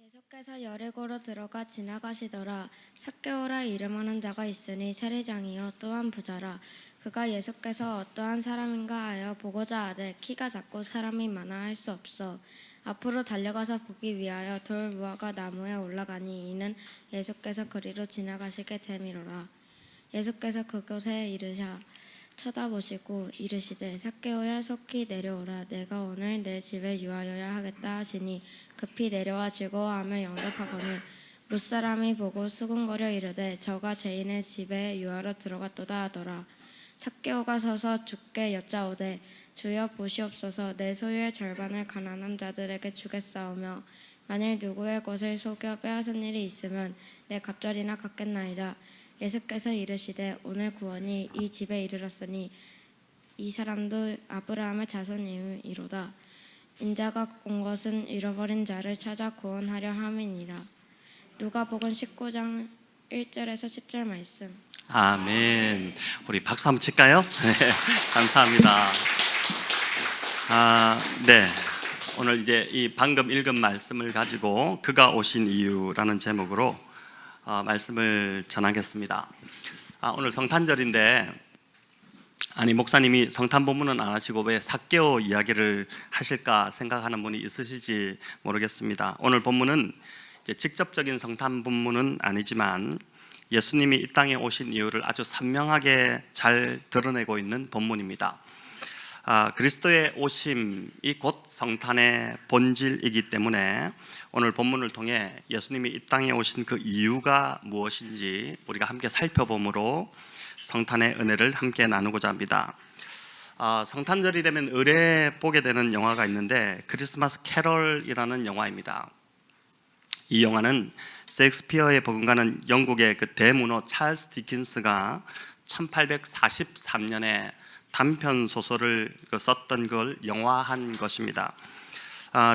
예수께서 여리고로 들어가 지나가시더라. 삭개오라 이름하는 자가 있으니 세리장이요 또한 부자라. 그가 예수께서 어떠한 사람인가 하여 보고자 하되 키가 작고 사람이 많아 할 수 없어 앞으로 달려가서 보기 위하여 돌 무화과 나무에 올라가니 이는 예수께서 그리로 지나가시게 됨이로라. 예수께서 그곳에 이르사 쳐다보시고 이르시되 삭개오야 속히 내려오라. 내가 오늘 내 집에 유하여야 하겠다 하시니 급히 내려와 즐거워하며 영접하거늘 무사람이 보고 수군거려 이르되 저가 죄인의 집에 유하러 들어갔도다 하더라. 삭개오가 서서 주께 여짜오되 주여 보시옵소서. 내 소유의 절반을 가난한 자들에게 주겠사오며 만일 누구의 것을 속여 빼앗은 일이 있으면 내 갑절이나 갚겠나이다. 예수께서 이르시되 오늘 구원이 이 집에 이르렀으니 이 사람도 아브라함의 자손이로다. 인자가 온 것은 잃어버린 자를 찾아 구원하려 함이니라. 누가복음 19장 1절에서 10절 말씀. 아멘. 우리 박수 한번 칠까요? 네, 감사합니다. 네. 오늘 이제 이 방금 읽은 말씀을 가지고 그가 오신 이유라는 제목으로 말씀을 전하겠습니다. 오늘 성탄절인데 목사님이 성탄 본문은 안 하시고 왜 삭개오 이야기를 하실까 생각하는 분이 있으실지 모르겠습니다. 오늘 본문은 이제 직접적인 성탄 본문은 아니지만 예수님이 이 땅에 오신 이유를 아주 선명하게 잘 드러내고 있는 본문입니다. 그리스도의 오심이 곧 성탄의 본질이기 때문에 오늘 본문을 통해 예수님이 이 땅에 오신 그 이유가 무엇인지 우리가 함께 살펴보므로 성탄의 은혜를 함께 나누고자 합니다. 성탄절이 되면 의례 보게 되는 영화가 있는데 크리스마스 캐럴이라는 영화입니다. 이 영화는 셰익스피어에 버금가는 영국의 그 대문호 찰스 디킨스가 1843년에 단편 소설을 썼던 걸 영화한 것입니다.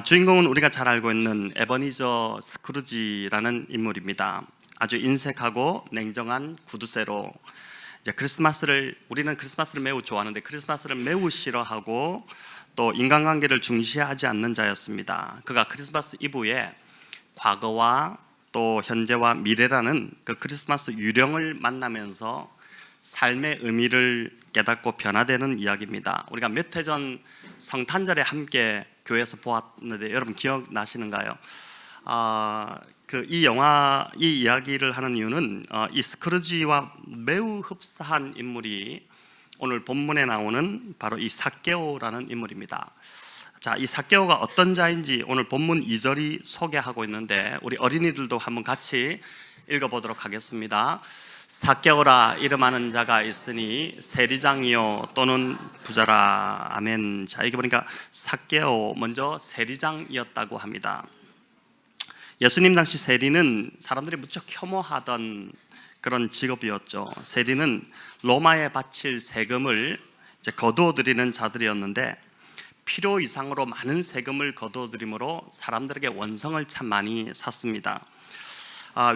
주인공은 우리가 잘 알고 있는 에버니저 스크루지라는 인물입니다. 아주 인색하고 냉정한 구두쇠로 이제 우리는 크리스마스를 매우 좋아하는데 크리스마스를 매우 싫어하고 또 인간관계를 중시하지 않는 자였습니다. 그가 크리스마스 이브에 과거와 또 현재와 미래라는 그 크리스마스 유령을 만나면서 삶의 의미를 깨닫고 변화되는 이야기입니다. 우리가 몇 해 전 성탄절에 함께 교회에서 보았는데 여러분 기억나시는가요? 이 이야기를 하는 이유는 이 스크루지와 매우 흡사한 인물이 오늘 본문에 나오는 바로 이 삭개오라는 인물입니다. 자, 이 삭개오가 어떤 자인지 오늘 본문 2절이 소개하고 있는데 우리 어린이들도 한번 같이 읽어보도록 하겠습니다. 삭개오라 이름하는 자가 있으니 세리장이요 또는 부자라. 아멘. 자, 여기 보니까 삭개오 먼저 세리장이었다고 합니다. 예수님 당시 세리는 사람들이 무척 혐오하던 그런 직업이었죠. 세리는 로마에 바칠 세금을 이제 거두어 드리는 자들이었는데 필요 이상으로 많은 세금을 거두어 드림으로 사람들에게 원성을 참 많이 샀습니다.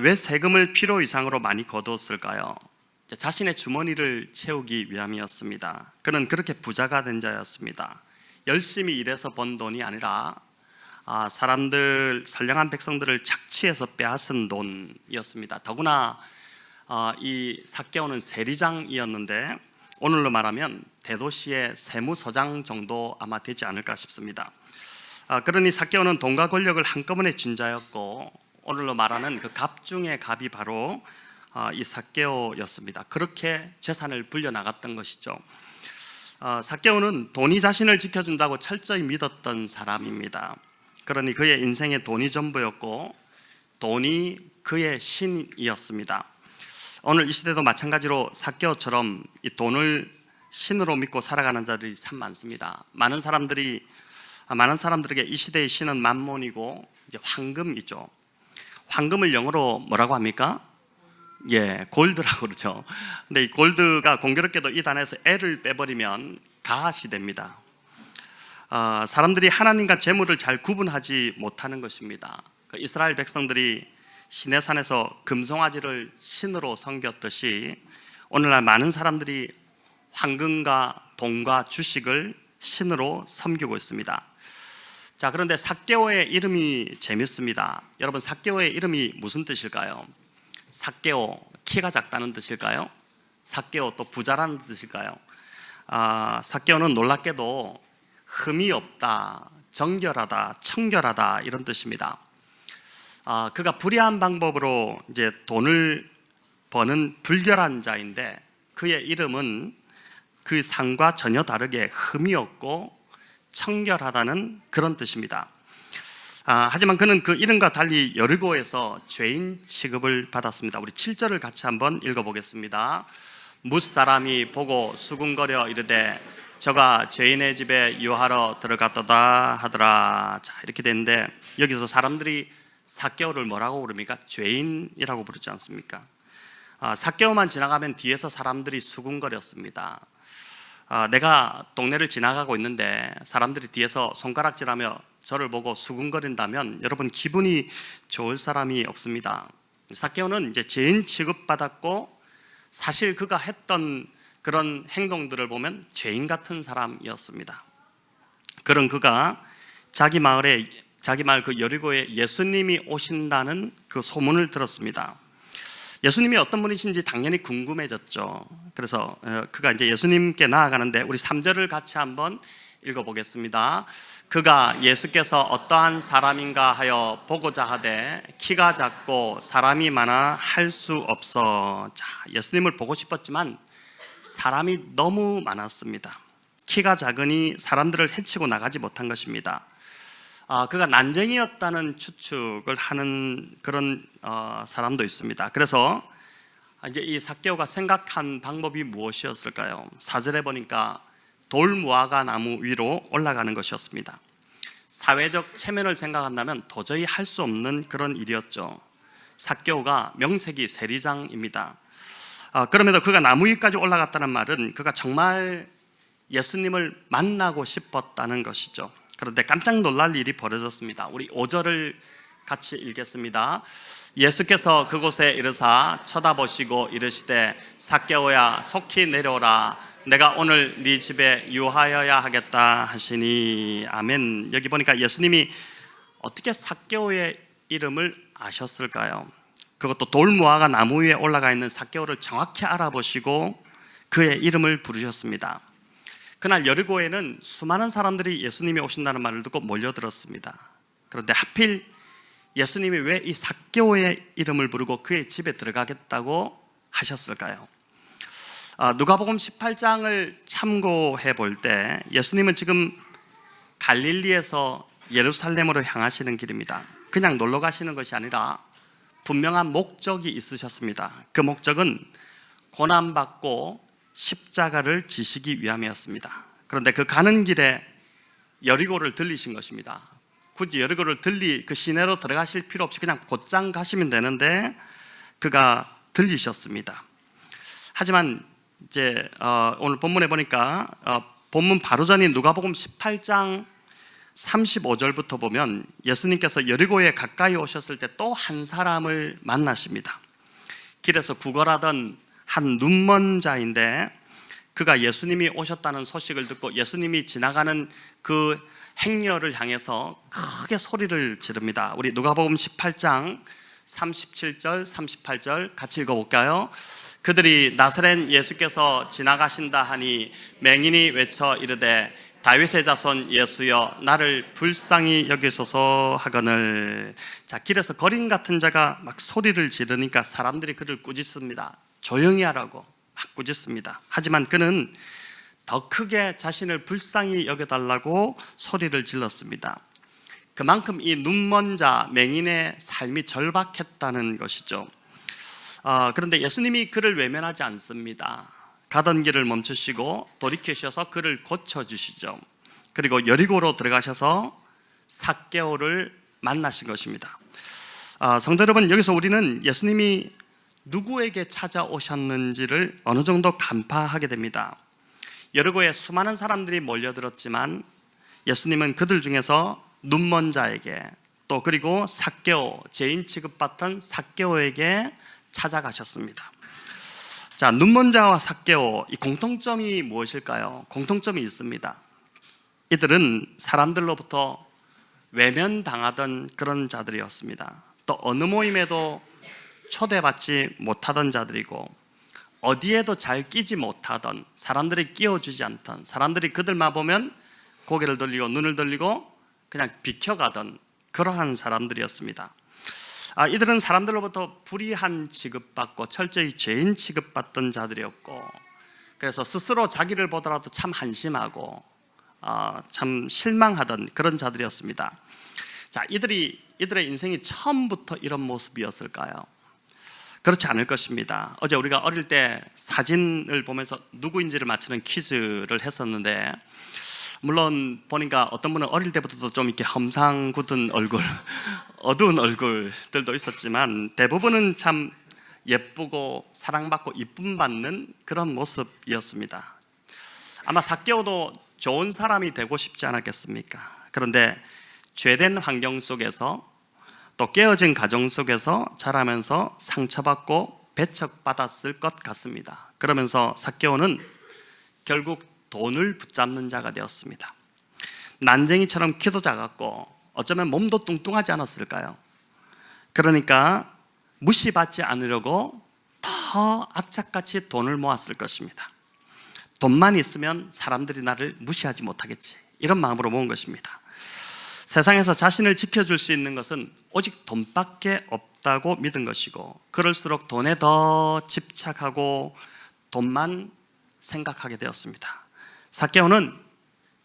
왜 세금을 필요 이상으로 많이 거두었을까요? 자신의 주머니를 채우기 위함이었습니다. 그는 그렇게 부자가 된 자였습니다. 열심히 일해서 번 돈이 아니라 선량한 백성들을 착취해서 빼앗은 돈이었습니다. 더구나 이 삭개오는 세리장이었는데 오늘로 말하면 대도시의 세무서장 정도 아마 되지 않을까 싶습니다. 그러니 삭개오는 돈과 권력을 한꺼번에 쥔 자였고 오늘로 말하는 그 갑 중의 갑이 바로 이 삭개오였습니다. 그렇게 재산을 불려나갔던 것이죠. 삭개오는 돈이 자신을 지켜준다고 철저히 믿었던 사람입니다. 그러니 그의 인생에 돈이 전부였고 돈이 그의 신이었습니다. 오늘 이 시대도 마찬가지로 삭개오처럼 이 돈을 신으로 믿고 살아가는 자들이 참 많습니다. 많은 사람들에게 이 시대의 신은 만몬이고 이제 황금이죠. 황금을 영어로 뭐라고 합니까? 골드라고 그러죠. 근데 이 골드가 공교롭게도 이 단어에서 L을 빼버리면 가앗이 됩니다. 사람들이 하나님과 재물을 잘 구분하지 못하는 것입니다. 이스라엘 백성들이 시내산에서 금송아지를 신으로 섬겼듯이 오늘날 많은 사람들이 황금과 돈과 주식을 신으로 섬기고 있습니다. 자, 그런데 삭개오의 이름이 재밌습니다. 여러분, 삭개오의 이름이 무슨 뜻일까요? 삭개오, 키가 작다는 뜻일까요? 삭개오, 또 부자라는 뜻일까요? 삭개오는 놀랍게도 흠이 없다, 정결하다, 청결하다 이런 뜻입니다. 그가 불의한 방법으로 이제 돈을 버는 불결한 자인데 그의 이름은 그 상과 전혀 다르게 흠이 없고 청결하다는 그런 뜻입니다. 하지만 그는 그 이름과 달리 여리고에서 죄인 취급을 받았습니다. 우리 7절을 같이 한번 읽어보겠습니다. 뭇사람이 보고 수군거려 이르되 저가 죄인의 집에 유하러 들어갔도다 하더라. 자, 이렇게 되는데 여기서 사람들이 삭개오를 뭐라고 부릅니까? 죄인이라고 부르지 않습니까? 삭개오만 지나가면 뒤에서 사람들이 수군거렸습니다. 내가 동네를 지나가고 있는데 사람들이 뒤에서 손가락질하며 저를 보고 수군거린다면 여러분 기분이 좋을 사람이 없습니다. 삭개오는 이제 죄인 취급받았고 사실 그가 했던 그런 행동들을 보면 죄인 같은 사람이었습니다. 그런 그가 자기 마을 그 여리고에 예수님이 오신다는 그 소문을 들었습니다. 예수님이 어떤 분이신지 당연히 궁금해졌죠. 그래서 그가 이제 예수님께 나아가는데 우리 3절을 같이 한번 읽어보겠습니다. 그가 예수께서 어떠한 사람인가 하여 보고자 하되 키가 작고 사람이 많아 할 수 없어. 자, 예수님을 보고 싶었지만 사람이 너무 많았습니다. 키가 작으니 사람들을 해치고 나가지 못한 것입니다. 그가 난쟁이였다는 추측을 하는 그런 사람도 있습니다. 그래서 이제 이 삭개오가 생각한 방법이 무엇이었을까요? 4절에 보니까 돌무화과 나무 위로 올라가는 것이었습니다. 사회적 체면을 생각한다면 도저히 할 수 없는 그런 일이었죠. 삭개오가 명색이 세리장입니다. 그럼에도 그가 나무 위까지 올라갔다는 말은 그가 정말 예수님을 만나고 싶었다는 것이죠. 그런데 깜짝 놀랄 일이 벌어졌습니다. 우리 5절을 같이 읽겠습니다. 예수께서 그곳에 이르사 쳐다보시고 이르시되 삭개오야 속히 내려오라 내가 오늘 네 집에 유하여야 하겠다 하시니. 아멘. 여기 보니까 예수님이 어떻게 삭개오의 이름을 아셨을까요? 그것도 돌무화과 나무 위에 올라가 있는 삭개오를 정확히 알아보시고 그의 이름을 부르셨습니다. 그날 여리고에는 수많은 사람들이 예수님이 오신다는 말을 듣고 몰려들었습니다. 그런데 하필 예수님이 왜 이 삭개오의 이름을 부르고 그의 집에 들어가겠다고 하셨을까요? 누가복음 18장을 참고해 볼 때 예수님은 지금 갈릴리에서 예루살렘으로 향하시는 길입니다. 그냥 놀러 가시는 것이 아니라 분명한 목적이 있으셨습니다. 그 목적은 고난받고 십자가를 지시기 위함이었습니다. 그런데 그 가는 길에 여리고를 들리신 것입니다. 굳이 여리고를 그 시내로 들어가실 필요 없이 그냥 곧장 가시면 되는데 그가 들리셨습니다. 하지만 이제 오늘 본문에 보니까 본문 바로 전인 누가복음 18장 35절부터 보면 예수님께서 여리고에 가까이 오셨을 때 또 한 사람을 만나십니다. 길에서 구걸하던 한 눈먼 자인데 그가 예수님이 오셨다는 소식을 듣고 예수님이 지나가는 그 행렬을 향해서 크게 소리를 지릅니다. 우리 누가복음 18장 37절 38절 같이 읽어볼까요? 그들이 나사렛 예수께서 지나가신다 하니 맹인이 외쳐 이르되 다윗의 자손 예수여 나를 불쌍히 여기소서 하거늘. 자, 길에서 거린 같은 자가 막 소리를 지르니까 사람들이 그를 꾸짖습니다. 조용히 하라고 막 꾸짖습니다. 하지만 그는 더 크게 자신을 불쌍히 여겨달라고 소리를 질렀습니다. 그만큼 이 눈먼 자 맹인의 삶이 절박했다는 것이죠. 그런데 예수님이 그를 외면하지 않습니다. 가던 길을 멈추시고 돌이키셔서 그를 고쳐주시죠. 그리고 여리고로 들어가셔서 삭개오를 만나신 것입니다. 성도 여러분, 여기서 우리는 예수님이 누구에게 찾아오셨는지를 어느 정도 간파하게 됩니다. 여리고에 수많은 사람들이 몰려들었지만 예수님은 그들 중에서 눈먼 자에게 또 그리고 삭개오, 죄인 취급받던 삭개오에게 찾아가셨습니다. 자, 눈먼 자와 삭개오, 이 공통점이 무엇일까요? 공통점이 있습니다. 이들은 사람들로부터 외면당하던 그런 자들이었습니다. 또 어느 모임에도 초대받지 못하던 자들이고 어디에도 잘 끼지 못하던, 사람들이 끼워주지 않던, 사람들이 그들만 보면 고개를 돌리고 눈을 돌리고 그냥 비켜가던 그러한 사람들이었습니다. 이들은 사람들로부터 불의한 취급받고 철저히 죄인 취급받던 자들이었고, 그래서 스스로 자기를 보더라도 참 한심하고 참 실망하던 그런 자들이었습니다. 자, 이들의 인생이 처음부터 이런 모습이었을까요? 그렇지 않을 것입니다. 어제 우리가 어릴 때 사진을 보면서 누구인지를 맞추는 퀴즈를 했었는데, 물론 보니까 어떤 분은 어릴 때부터도 좀 이렇게 험상 굳은 얼굴, 어두운 얼굴들도 있었지만 대부분은 참 예쁘고 사랑받고 이쁨 받는 그런 모습이었습니다. 아마 삭개오도 좋은 사람이 되고 싶지 않았겠습니까? 그런데 죄된 환경 속에서 또 깨어진 가정 속에서 자라면서 상처받고 배척받았을 것 같습니다. 그러면서 삭개오는 결국 돈을 붙잡는 자가 되었습니다. 난쟁이처럼 키도 작았고 어쩌면 몸도 뚱뚱하지 않았을까요? 그러니까 무시받지 않으려고 더 악착같이 돈을 모았을 것입니다. 돈만 있으면 사람들이 나를 무시하지 못하겠지, 이런 마음으로 모은 것입니다. 세상에서 자신을 지켜줄 수 있는 것은 오직 돈밖에 없다고 믿은 것이고, 그럴수록 돈에 더 집착하고 돈만 생각하게 되었습니다. 삭개오는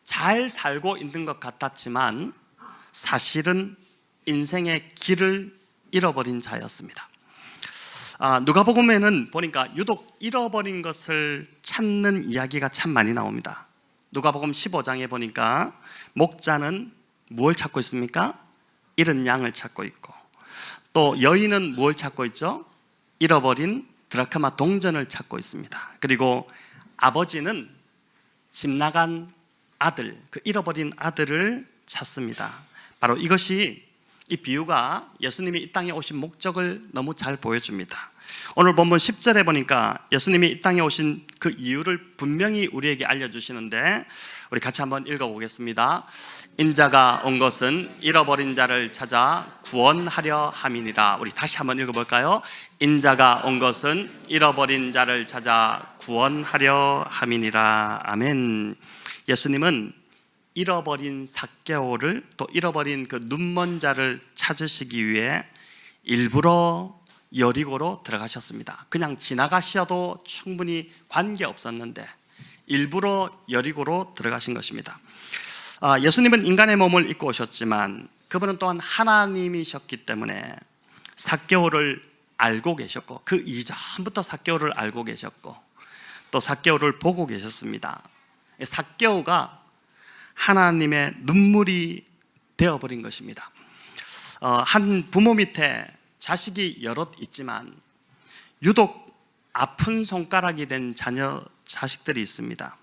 잘 살고 있는 것 같았지만 사실은 인생의 길을 잃어버린 자였습니다. 누가복음에는 보니까 유독 잃어버린 것을 찾는 이야기가 참 많이 나옵니다. 누가복음 15장에 보니까 목자는 무엇을 찾고 있습니까? 잃은 양을 찾고 있고, 또 여인은 무엇을 찾고 있죠? 잃어버린 드라크마 동전을 찾고 있습니다. 그리고 아버지는 집 나간 아들, 그 잃어버린 아들을 찾습니다. 바로 이것이, 이 비유가 예수님이 이 땅에 오신 목적을 너무 잘 보여줍니다. 오늘 본문 10절에 보니까 예수님이 이 땅에 오신 그 이유를 분명히 우리에게 알려주시는데, 우리 같이 한번 읽어보겠습니다. 인자가 온 것은 잃어버린 자를 찾아 구원하려 함이니라. 우리 다시 한번 읽어볼까요? 인자가 온 것은 잃어버린 자를 찾아 구원하려 함이니라. 아멘. 예수님은 잃어버린 삭개오를, 또 잃어버린 그 눈먼 자를 찾으시기 위해 일부러 여리고로 들어가셨습니다. 그냥 지나가셔도 충분히 관계없었는데 일부러 여리고로 들어가신 것입니다. 예수님은 인간의 몸을 입고 오셨지만 그분은 또한 하나님이셨기 때문에 삭개오를 알고 계셨고, 그 이전부터 삭개오를 알고 계셨고, 또 삭개오를 보고 계셨습니다. 삭개오가 하나님의 눈물이 되어버린 것입니다. 한 부모 밑에 자식이 여럿 있지만 유독 아픈 손가락이 된 자식들이 있습니다.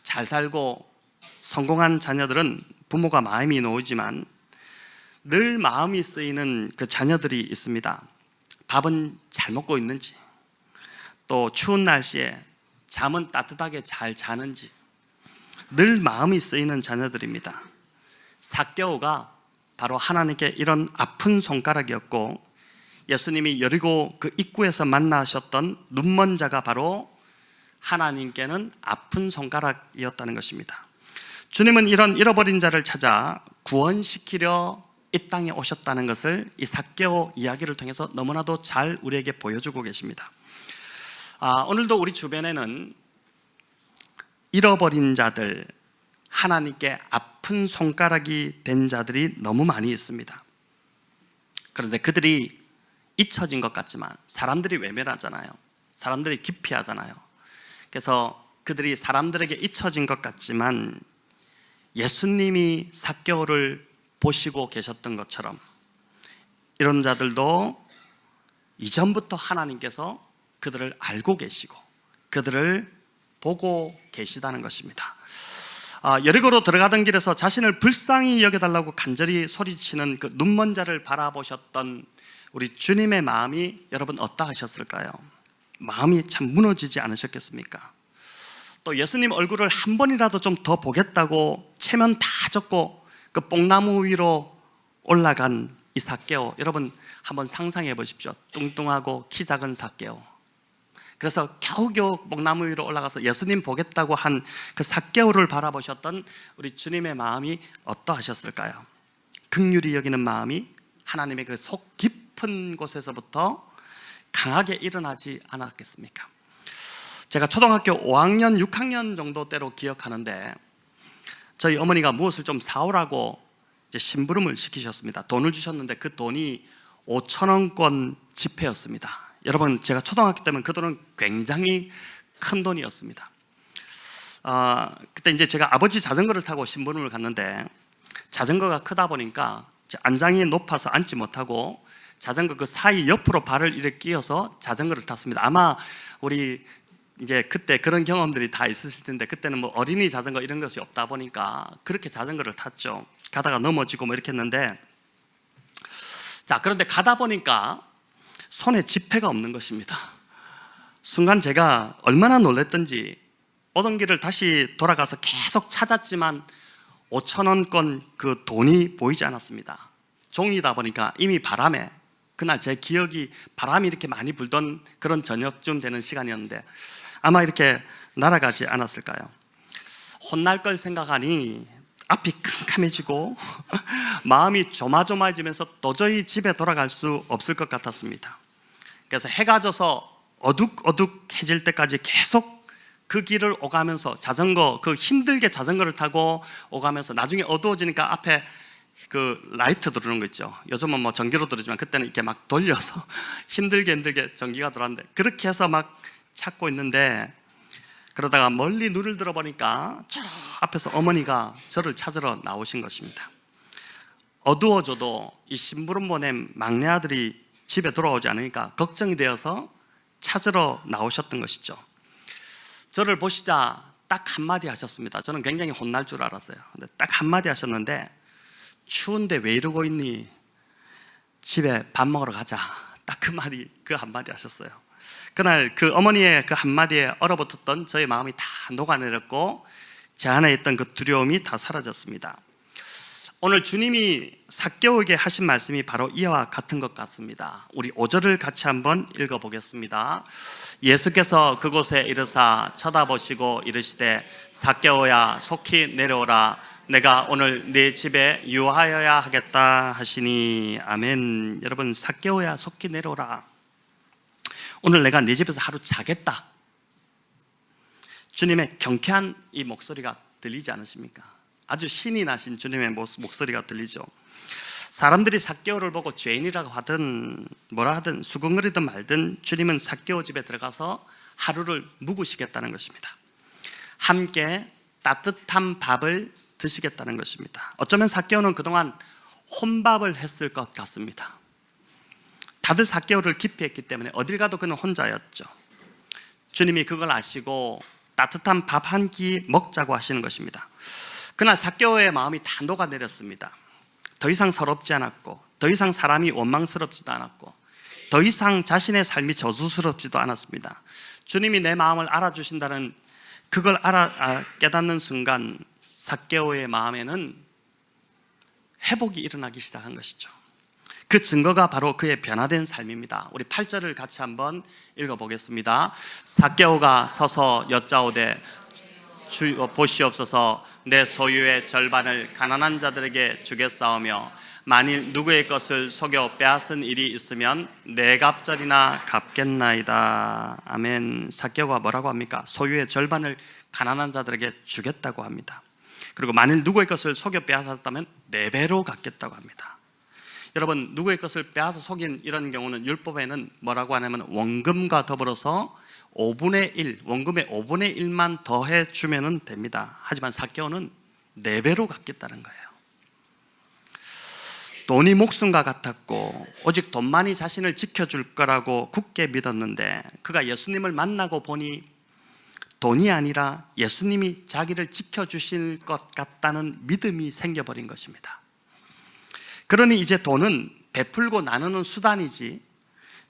잘 살고 성공한 자녀들은 부모가 마음이 놓이지만 늘 마음이 쓰이는 그 자녀들이 있습니다. 밥은 잘 먹고 있는지, 또 추운 날씨에 잠은 따뜻하게 잘 자는지 늘 마음이 쓰이는 자녀들입니다. 삭개오가 바로 하나님께 이런 아픈 손가락이었고, 예수님이 여리고 그 입구에서 만나셨던 눈먼 자가 바로 하나님께는 아픈 손가락이었다는 것입니다. 주님은 이런 잃어버린 자를 찾아 구원시키려 이 땅에 오셨다는 것을 이 삭개오 이야기를 통해서 너무나도 잘 우리에게 보여주고 계십니다. 오늘도 우리 주변에는 잃어버린 자들, 하나님께 아픈 손가락이 된 자들이 너무 많이 있습니다. 그런데 그들이 잊혀진 것 같지만 사람들이 외면하잖아요. 사람들이 기피하잖아요. 그래서 그들이 사람들에게 잊혀진 것 같지만 예수님이 삭개오를 보시고 계셨던 것처럼 이런 자들도 이전부터 하나님께서 그들을 알고 계시고 그들을 보고 계시다는 것입니다. 여리고로 들어가던 길에서 자신을 불쌍히 여겨달라고 간절히 소리치는 그 눈먼 자를 바라보셨던 우리 주님의 마음이 여러분 어떠하셨을까요? 마음이 참 무너지지 않으셨겠습니까? 또 예수님 얼굴을 한 번이라도 좀 더 보겠다고 체면 다 젖고 그 뽕나무 위로 올라간 이 삭개오, 여러분 한번 상상해 보십시오. 뚱뚱하고 키 작은 삭개오. 그래서 겨우겨우 뽕나무 위로 올라가서 예수님 보겠다고 한 그 삭개오를 바라보셨던 우리 주님의 마음이 어떠하셨을까요? 긍휼히 여기는 마음이 하나님의 그 속 깊은 곳에서부터 강하게 일어나지 않았겠습니까? 제가 초등학교 5학년, 6학년 정도 때로 기억하는데 저희 어머니가 무엇을 좀 사오라고 이제 심부름을 시키셨습니다. 돈을 주셨는데 그 돈이 5,000원권 지폐였습니다. 여러분, 제가 초등학교 때면 그 돈은 굉장히 큰 돈이었습니다. 그때 이제 제가 아버지 자전거를 타고 심부름을 갔는데 자전거가 크다 보니까 안장이 높아서 앉지 못하고 자전거 그 사이 옆으로 발을 이렇게 끼워서 자전거를 탔습니다. 아마 우리 이제 그때 그런 경험들이 다 있으실 텐데, 그때는 뭐 어린이 자전거 이런 것이 없다 보니까 그렇게 자전거를 탔죠. 가다가 넘어지고 뭐 이렇게 했는데, 자, 그런데 가다 보니까 손에 지폐가 없는 것입니다. 순간 제가 얼마나 놀랬던지 오던 길을 다시 돌아가서 계속 찾았지만 5,000원권 그 돈이 보이지 않았습니다. 종이다 보니까 이미 바람에, 그날 제 기억이 바람이 이렇게 많이 불던 그런 저녁쯤 되는 시간이었는데 아마 이렇게 날아가지 않았을까요? 혼날 걸 생각하니 앞이 캄캄해지고 마음이 조마조마해지면서 도저히 집에 돌아갈 수 없을 것 같았습니다. 그래서 해가 져서 어둑어둑해질 때까지 계속 그 길을 오가면서 자전거, 그 힘들게 자전거를 타고 오가면서 나중에 어두워지니까 앞에 그 라이트 들어오는 거 있죠. 요즘은 뭐 전기로 들어오지만 그때는 이렇게 막 돌려서 힘들게 전기가 들어왔는데 그렇게 해서 막 찾고 있는데, 그러다가 멀리 눈을 들어보니까 저 앞에서 어머니가 저를 찾으러 나오신 것입니다. 어두워져도 이 심부름 보낸 막내 아들이 집에 돌아오지 않으니까 걱정이 되어서 찾으러 나오셨던 것이죠. 저를 보시자 딱 한마디 하셨습니다. 저는 굉장히 혼날 줄 알았어요. 근데 딱 한마디 하셨는데, 추운데 왜 이러고 있니? 집에 밥 먹으러 가자. 딱 그 한마디 하셨어요. 그날 그 어머니의 그 한마디에 얼어붙었던 저의 마음이 다 녹아내렸고 제 안에 있던 그 두려움이 다 사라졌습니다. 오늘 주님이 삭개오에게 하신 말씀이 바로 이와 같은 것 같습니다. 우리 5절을 같이 한번 읽어보겠습니다. 예수께서 그곳에 이르사 쳐다보시고 이르시되 삭개오야 속히 내려오라. 내가 오늘 네 집에 유하여야 하겠다 하시니. 아멘. 여러분, 삭개오야 속히 내려오라. 오늘 내가 네 집에서 하루 자겠다. 주님의 경쾌한 이 목소리가 들리지 않으십니까? 아주 신이 나신 주님의 목소리가 들리죠. 사람들이 삭개오를 보고 죄인이라고 하든 뭐라 하든 수근거리든 말든 주님은 삭개오 집에 들어가서 하루를 묵으시겠다는 것입니다. 함께 따뜻한 밥을 드시겠다는 것입니다. 어쩌면 삭개오는 그동안 혼밥을 했을 것 같습니다. 다들 삭개오를 기피했기 때문에 어딜 가도 그는 혼자였죠. 주님이 그걸 아시고 따뜻한 밥 한 끼 먹자고 하시는 것입니다. 그날 삭개오의 마음이 다 녹아내렸습니다. 더 이상 서럽지 않았고, 더 이상 사람이 원망스럽지도 않았고, 더 이상 자신의 삶이 저주스럽지도 않았습니다. 주님이 내 마음을 알아주신다는 그걸 깨닫는 순간 삭개오의 마음에는 회복이 일어나기 시작한 것이죠. 그 증거가 바로 그의 변화된 삶입니다. 우리 8절을 같이 한번 읽어보겠습니다. 삭개오가 서서 여짜오되 보시옵소서, 내 소유의 절반을 가난한 자들에게 주겠사오며 만일 누구의 것을 속여 빼앗은 일이 있으면 네 갑절이나 갚겠나이다. 아멘. 삭개오가 뭐라고 합니까? 소유의 절반을 가난한 자들에게 주겠다고 합니다. 그리고 만일 누구의 것을 속여 빼앗았다면 4배로 갚겠다고 합니다. 여러분, 누구의 것을 빼앗아 속인 이런 경우는 율법에는 뭐라고 하냐면 원금과 더불어서 5분의 1, 원금의 5분의 1만 더해 주면 됩니다. 하지만 삭개오는 4배로 갚겠다는 거예요. 돈이 목숨과 같았고 오직 돈만이 자신을 지켜줄 거라고 굳게 믿었는데 그가 예수님을 만나고 보니 돈이 아니라 예수님이 자기를 지켜주실 것 같다는 믿음이 생겨버린 것입니다. 그러니 이제 돈은 베풀고 나누는 수단이지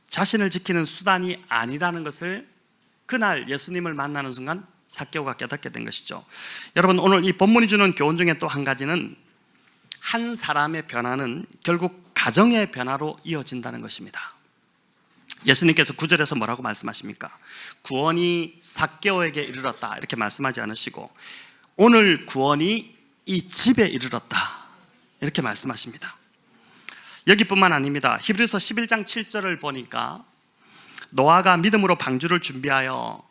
자신을 지키는 수단이 아니라는 것을 그날 예수님을 만나는 순간 삭개오가 깨닫게 된 것이죠. 여러분, 오늘 이 본문이 주는 교훈 중에 또 한 가지는 한 사람의 변화는 결국 가정의 변화로 이어진다는 것입니다. 예수님께서 9절에서 뭐라고 말씀하십니까? 구원이 삭개오에게 이르렀다 이렇게 말씀하지 않으시고 오늘 구원이 이 집에 이르렀다 이렇게 말씀하십니다. 여기뿐만 아닙니다. 히브리서 11장 7절을 보니까 노아가 믿음으로 방주를 준비하여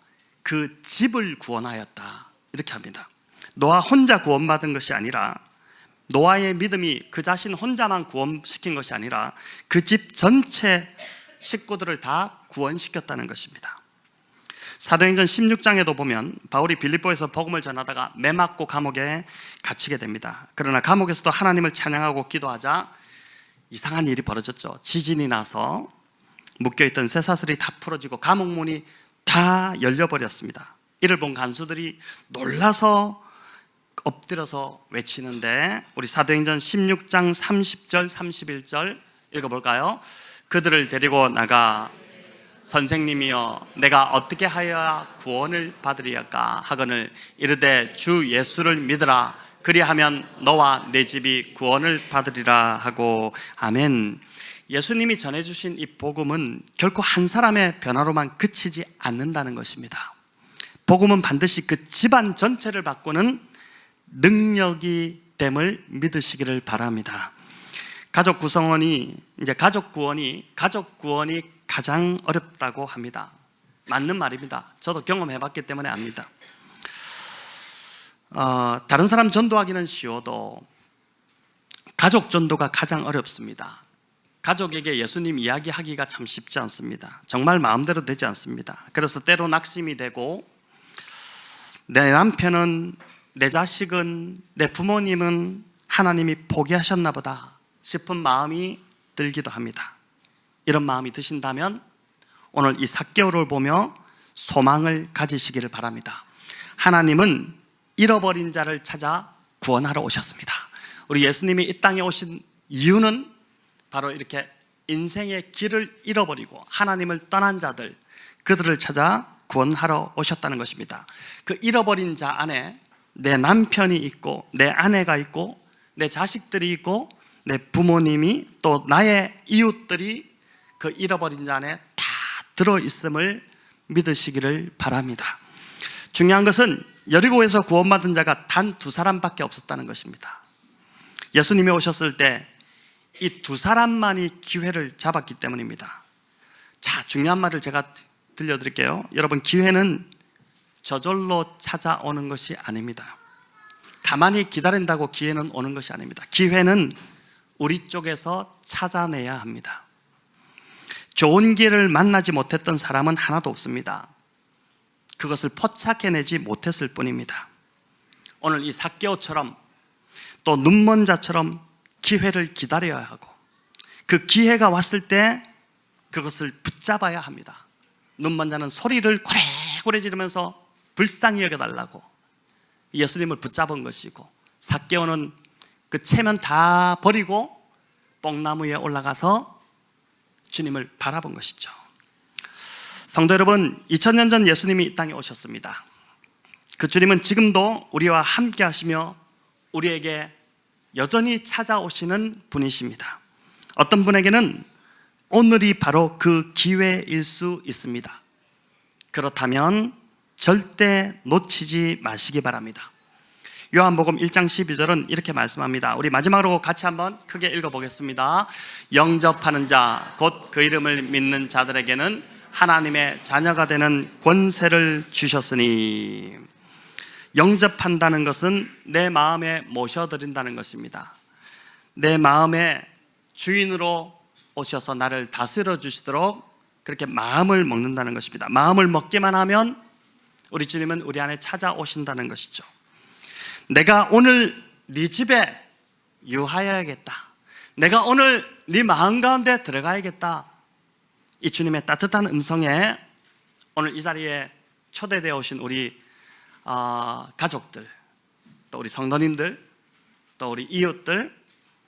그 집을 구원하였다 이렇게 합니다. 노아 혼자 구원받은 것이 아니라 노아의 믿음이 그 자신 혼자만 구원시킨 것이 아니라 그 집 전체 식구들을 다 구원시켰다는 것입니다. 사도행전 16장에도 보면 바울이 빌립보에서 복음을 전하다가 매 맞고 감옥에 갇히게 됩니다. 그러나 감옥에서도 하나님을 찬양하고 기도하자 이상한 일이 벌어졌죠. 지진이 나서 묶여있던 쇠사슬이 다 풀어지고 감옥문이 다 열려버렸습니다. 이를 본 간수들이 놀라서 엎드려서 외치는데 우리 사도행전 16장 30절 31절 읽어볼까요? 그들을 데리고 나가 선생님이여 내가 어떻게 하여야 구원을 받으리까 하거늘 이르되 주 예수를 믿으라 그리하면 너와 내 집이 구원을 받으리라 하고 아멘. 예수님이 전해주신 이 복음은 결코 한 사람의 변화로만 그치지 않는다는 것입니다. 복음은 반드시 그 집안 전체를 바꾸는 능력이 됨을 믿으시기를 바랍니다. 가족 구원이 가장 어렵다고 합니다. 맞는 말입니다. 저도 경험해봤기 때문에 압니다. 다른 사람 전도하기는 쉬워도 가족 전도가 가장 어렵습니다. 가족에게 예수님 이야기하기가 참 쉽지 않습니다. 정말 마음대로 되지 않습니다. 그래서 때로 낙심이 되고 내 남편은, 내 자식은, 내 부모님은 하나님이 포기하셨나 보다 싶은 마음이 들기도 합니다. 이런 마음이 드신다면 오늘 이 삭개오를 보며 소망을 가지시기를 바랍니다. 하나님은 잃어버린 자를 찾아 구원하러 오셨습니다. 우리 예수님이 이 땅에 오신 이유는 바로 이렇게 인생의 길을 잃어버리고 하나님을 떠난 자들, 그들을 찾아 구원하러 오셨다는 것입니다. 그 잃어버린 자 안에 내 남편이 있고 내 아내가 있고 내 자식들이 있고 내 부모님이 또 나의 이웃들이 그 잃어버린 자 안에 다 들어있음을 믿으시기를 바랍니다. 중요한 것은 여리고에서 구원받은 자가 단 2사람밖에 없었다는 것입니다. 예수님이 오셨을 때 이 2사람만이 기회를 잡았기 때문입니다. 자, 중요한 말을 제가 들려드릴게요. 여러분, 기회는 저절로 찾아오는 것이 아닙니다. 가만히 기다린다고 기회는 오는 것이 아닙니다. 기회는 우리 쪽에서 찾아내야 합니다. 좋은 기회를 만나지 못했던 사람은 하나도 없습니다. 그것을 포착해내지 못했을 뿐입니다. 오늘 이 삭개오처럼 또 눈먼 자처럼 기회를 기다려야 하고 그 기회가 왔을 때 그것을 붙잡아야 합니다. 눈먼 자는 소리를 고래고래 지르면서 불쌍히 여겨달라고 예수님을 붙잡은 것이고 삭개오는 그 체면 다 버리고 뽕나무에 올라가서 주님을 바라본 것이죠. 성도 여러분, 2000년 전 예수님이 이 땅에 오셨습니다. 그 주님은 지금도 우리와 함께 하시며 우리에게 여전히 찾아오시는 분이십니다. 어떤 분에게는 오늘이 바로 그 기회일 수 있습니다. 그렇다면 절대 놓치지 마시기 바랍니다. 요한복음 1장 12절은 이렇게 말씀합니다. 우리 마지막으로 같이 한번 크게 읽어보겠습니다. 영접하는 자, 곧 그 이름을 믿는 자들에게는 하나님의 자녀가 되는 권세를 주셨으니. 영접한다는 것은 내 마음에 모셔드린다는 것입니다. 내 마음의 주인으로 오셔서 나를 다스려 주시도록 그렇게 마음을 먹는다는 것입니다. 마음을 먹기만 하면 우리 주님은 우리 안에 찾아오신다는 것이죠. 내가 오늘 네 집에 유하여야겠다. 내가 오늘 네 마음 가운데 들어가야겠다. 이 주님의 따뜻한 음성에 오늘 이 자리에 초대되어 오신 우리 가족들, 또 우리 성도님들, 또 우리 이웃들,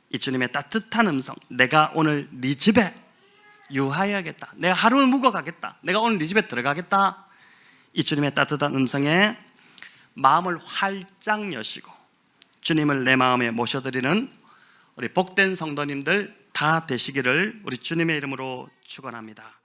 이 주님의 따뜻한 음성, 내가 오늘 네 집에 유하여야겠다. 내가 하루 묵어가겠다. 내가 오늘 네 집에 들어가겠다. 이 주님의 따뜻한 음성에 마음을 활짝 여시고 주님을 내 마음에 모셔드리는 우리 복된 성도님들 다 되시기를 우리 주님의 이름으로 축원합니다.